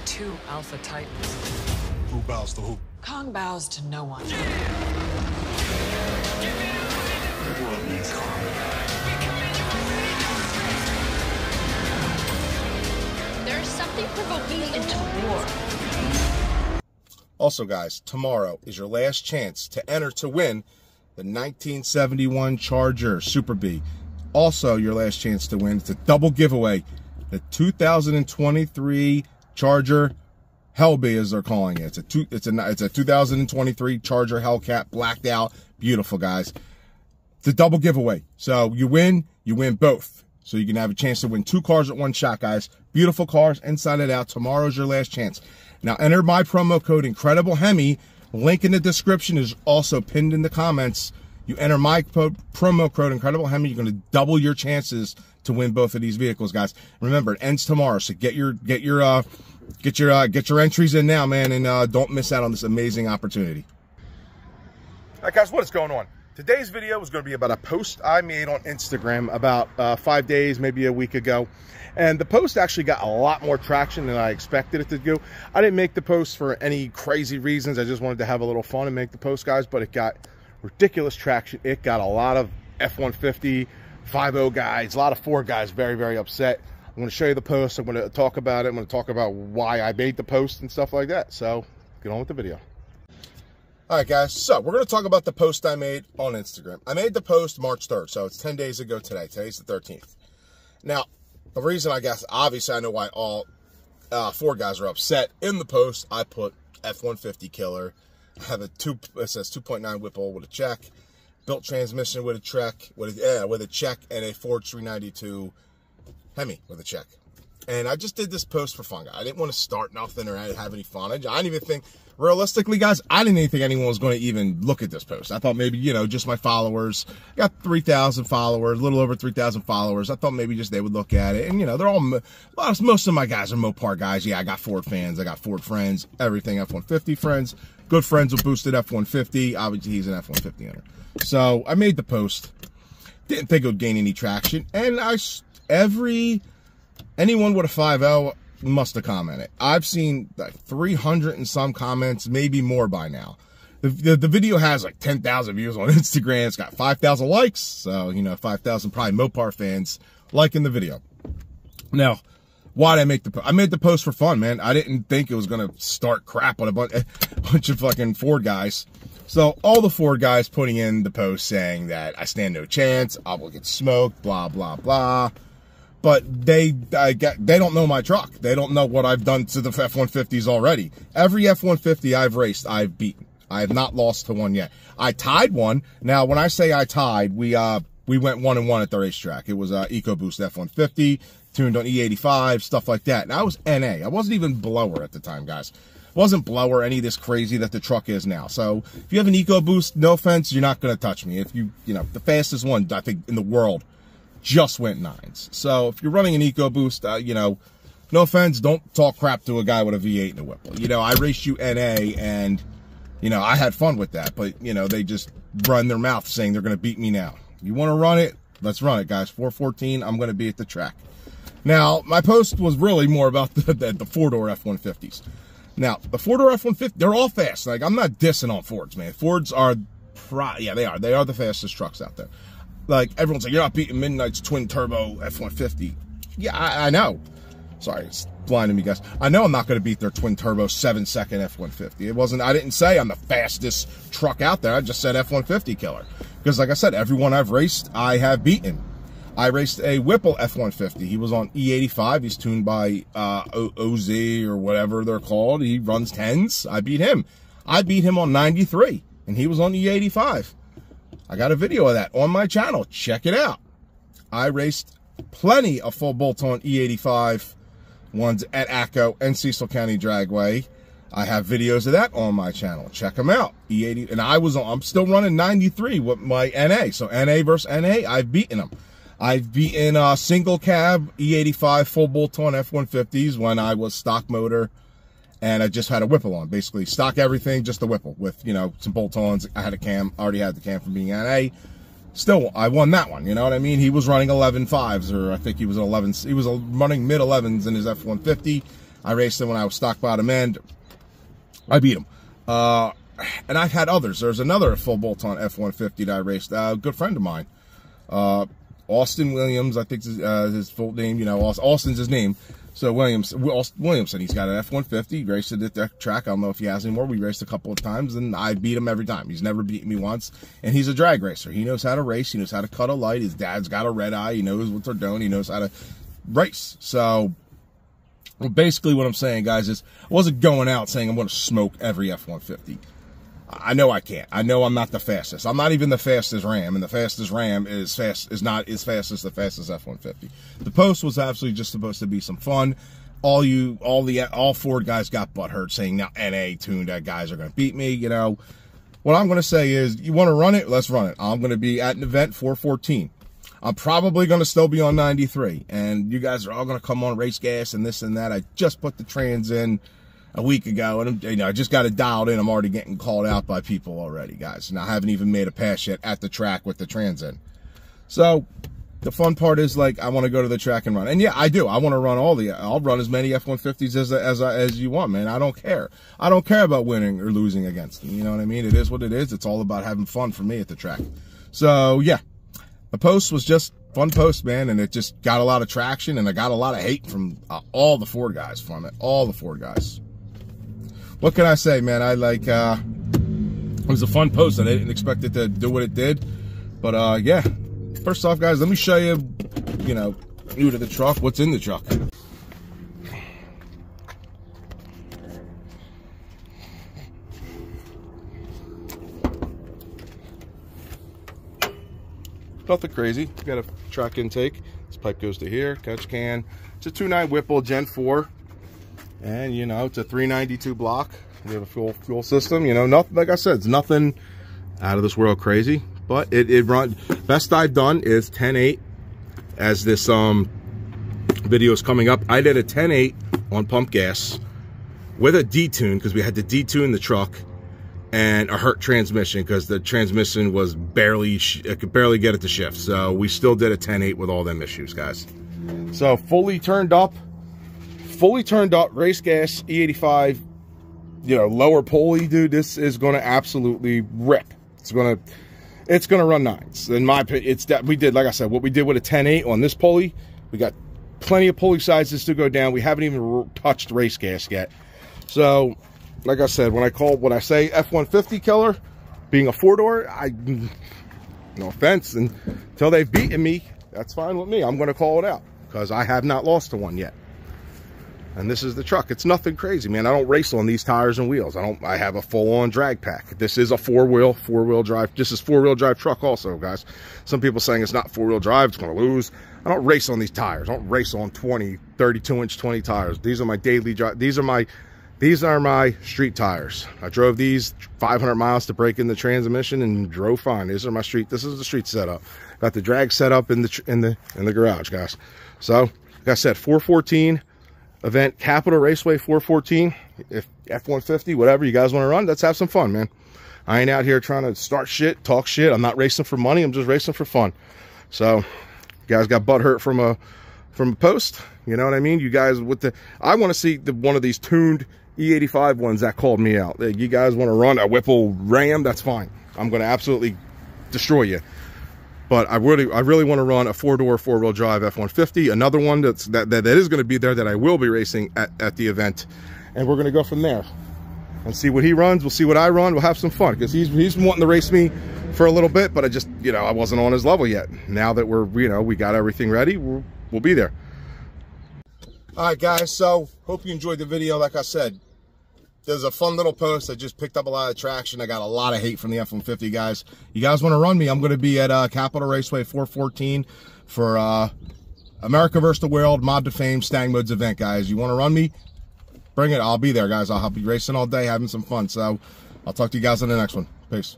2 Alpha Titans. Who bows to who? Kong bows to no one. The world needs Kong. There's something provoking me into war. Also, guys, tomorrow is your last chance to enter to win the 1971 Charger Super B. Also, your last chance to win. It's a double giveaway. The 2023 Charger Hellbee, as they're calling it. It's a 2023 Charger Hellcat, blacked out, beautiful, guys. It's a double giveaway. So you win both. So you can have a chance to win 2 cars at one shot, guys. Beautiful cars, inside and out. Tomorrow's your last chance. Now enter my promo code Incredible Hemi. Link in the description is also pinned in the comments. You enter my promo code Incredible Hemi, you're going to double your chances to win both of these vehicles, guys. Remember, it ends tomorrow, so get your entries in now, man, and don't miss out on this amazing opportunity. All right, guys, what is going on? Today's video is going to be about a post I made on Instagram about 5 days, maybe a week ago. And the post actually got a lot more traction than I expected it to do. I didn't make the post for any crazy reasons. I just wanted to have a little fun and make the post, guys, but it got ridiculous traction. It got a lot of F-150, 5.0 guys, a lot of Ford guys very, very upset. I'm going to show you the post. I'm going to talk about it. I'm going to talk about why I made the post and stuff like that. So get on with the video. All right, guys. So we're going to talk about the post I made on Instagram. I made the post March 3rd. So it's 10 days ago today. Today's the 13th. Now, the reason, I guess, obviously I know why all Ford guys are upset. In the post, I put F-150 killer. I have it says 2.9 Whipple with a check. Built transmission with a check, with a check, and a Ford 392 Hemi with a check. And I just did this post for fun, guys. I didn't want to start nothing or have any fun. I didn't even think, realistically, guys, I didn't even think anyone was going to even look at this post. I thought maybe, you know, just my followers. I got 3,000 followers, a little over 3,000 followers. I thought maybe just they would look at it. And, you know, they're all, most of my guys are Mopar guys. Yeah, I got Ford fans. I got Ford friends, everything F-150 friends. Good friends with boosted F-150. Obviously, he's an F-150 owner. So I made the post. Didn't think it would gain any traction. And anyone with a 5.0 must have commented. I've seen like 300 and some comments, maybe more by now. The video has like 10,000 views on Instagram. It's got 5,000 likes. So, you know, 5,000 probably Mopar fans liking the video. Now, why did I make the post? I made the post for fun, man. I didn't think it was going to start crap on a bunch of fucking Ford guys. So all the Ford guys putting in the post saying that I stand no chance, I will get smoked, blah, blah, blah. But they don't know my truck. They don't know what I've done to the F-150s already. Every F-150 I've raced, I've beaten. I have not lost to one yet. I tied one. Now, when I say I tied, we went 1-1 at the racetrack. It was EcoBoost F-150, tuned on E85, stuff like that. And I was NA. I wasn't even blower at the time, guys. Wasn't blower any of this crazy that the truck is now. So if you have an EcoBoost, no offense, you're not going to touch me. If you know, the fastest one, I think, in the world just went 9s. So if you're running an EcoBoost, you know, no offense, don't talk crap to a guy with a V8 and a Whipple. You know, I raced you NA and, you know, I had fun with that. But, you know, they just run their mouth saying they're going to beat me now. You want to run it? Let's run it, guys. 414, I'm going to be at the track. Now, my post was really more about the 4-door F-150s. Now, the 4-door F-150, they're all fast. Like, I'm not dissing on Fords, man. Fords are, yeah, they are. They are the fastest trucks out there. Like, everyone's like, you're not beating Midnight's twin-turbo F-150. Yeah, I know. Sorry, it's blinding me, guys. I know I'm not going to beat their twin-turbo 7-second F-150. I didn't say I'm the fastest truck out there. I just said F-150 killer. Because, like I said, everyone I've raced, I have beaten. I raced a Whipple F-150. He was on E85. He's tuned by OZ or whatever they're called. He runs 10s. I beat him. I beat him on 93, and he was on E85. I got a video of that on my channel. Check it out. I raced plenty of full bolt-on E85 ones at ACO and Cecil County Dragway. I have videos of that on my channel. Check them out. E80, and I'm still running 93 with my NA. So NA versus NA, I've beaten them. I've beaten single cab E85 full bolt-on F-150s when I was stock motor, and I just had a Whipple on. Basically, stock everything, just the Whipple with, you know, some bolt-ons. I had a cam, already had the cam from being NA. Still, I won that one, you know what I mean? He was running 11.5s, or I think he was running mid-11s in his F-150. I raced him when I was stock bottom end. I beat him. And I've had others. There's another full bolt-on F-150 that I raced. A good friend of mine. Austin Williams, I think his full name. You know, Austin's his name. So Williamson, he's got an F-150. Raced it at that track. I don't know if he has anymore. We raced a couple of times, and I beat him every time. He's never beaten me once. And he's a drag racer. He knows how to race. He knows how to cut a light. His dad's got a red eye. He knows what they're doing. He knows how to race. So basically what I'm saying, guys, is I wasn't going out saying I'm going to smoke every F-150. I know I can't. I know I'm not the fastest. I'm not even the fastest Ram, and the fastest Ram is not as fast as the fastest F-150. The post was absolutely just supposed to be some fun. All Ford guys got butthurt saying now NA tuned that guys are going to beat me. You know, what I'm going to say is, you want to run it? Let's run it. I'm going to be at an event 414. I'm probably going to still be on 93, and you guys are all going to come on race gas and this and that. I just put the trans in a week ago, and you know, I just got it dialed in. I'm already getting called out by people already, guys, and I haven't even made a pass yet at the track with the trans in. So the fun part is, like, I want to go to the track and run, and yeah, I do. I want to run I'll run as many F-150s as you want, man. I don't care. I don't care about winning or losing against them. You know what I mean? It is what it is. It's all about having fun for me at the track. So yeah, the post was just fun post, man, and it just got a lot of traction, and I got a lot of hate from all the Ford guys from it. All the Ford guys. What can I say, man? It was a fun post. I didn't expect it to do what it did. But, yeah. First off, guys, let me show you, you know, new to the truck, what's in the truck. Nothing crazy. Got a track intake. This pipe goes to here, catch can. It's a 2.9 Whipple Gen 4. And, you know, it's a 392 block. We have a fuel system. You know, nothing, like I said, it's nothing out of this world crazy. But it run. Best I've done is 10.8. As this video is coming up, I did a 10.8 on pump gas with a detune, because we had to detune the truck, and a hurt transmission because the transmission was it could barely get it to shift. So we still did a 10.8 with all them issues, guys. So fully turned up race gas E85, you know, lower pulley, dude. This is going to absolutely rip. It's going to run nines. In my opinion, it's that we did, like I said, what we did with a 10.8 on this pulley. We got plenty of pulley sizes to go down. We haven't even touched race gas yet. So, like I said, when I say F-150 killer, being a four-door, no offense, and until they've beaten me, that's fine with me. I'm going to call it out because I have not lost to one yet. And this is the truck. It's nothing crazy, man. I don't race on these tires and wheels. I have a full-on drag pack. This is a four-wheel drive. This is four-wheel drive truck also, guys. Some people saying it's not four-wheel drive, it's going to lose. I don't race on these tires. I don't race on 32-inch 20 tires. These are my daily drive. These are my street tires. I drove these 500 miles to break in the transmission and drove fine. These are my street. This is the street setup. Got the drag set up in the garage, guys. So, like I said, 414 event, Capital Raceway 414. If F-150, whatever you guys want to run, let's have some fun, man. I ain't out here trying to start shit, talk shit. I'm not racing for money. I'm just racing for fun. So, you guys got butt hurt from a post. You know what I mean? You guys I want to see one of these tuned E85 ones that called me out. You guys want to run a Whipple Ram? That's fine. I'm going to absolutely destroy you. But I really want to run a four-door, four-wheel drive F-150. Another one that is going to be there that I will be racing at the event. And we're going to go from there and see what he runs. We'll see what I run. We'll have some fun because he's wanting to race me for a little bit, but I just, you know, I wasn't on his level yet. Now that we got everything ready, we'll be there. All right, guys. So hope you enjoyed the video. Like I said, there's a fun little post. I just picked up a lot of traction. I got a lot of hate from the F-150 guys. You guys want to run me? I'm going to be at Capital Raceway 414 for America vs. the World Mod to Fame Stang Modes event, guys. You want to run me? Bring it. I'll be there, guys. I'll be racing all day, having some fun. So I'll talk to you guys on the next one. Peace.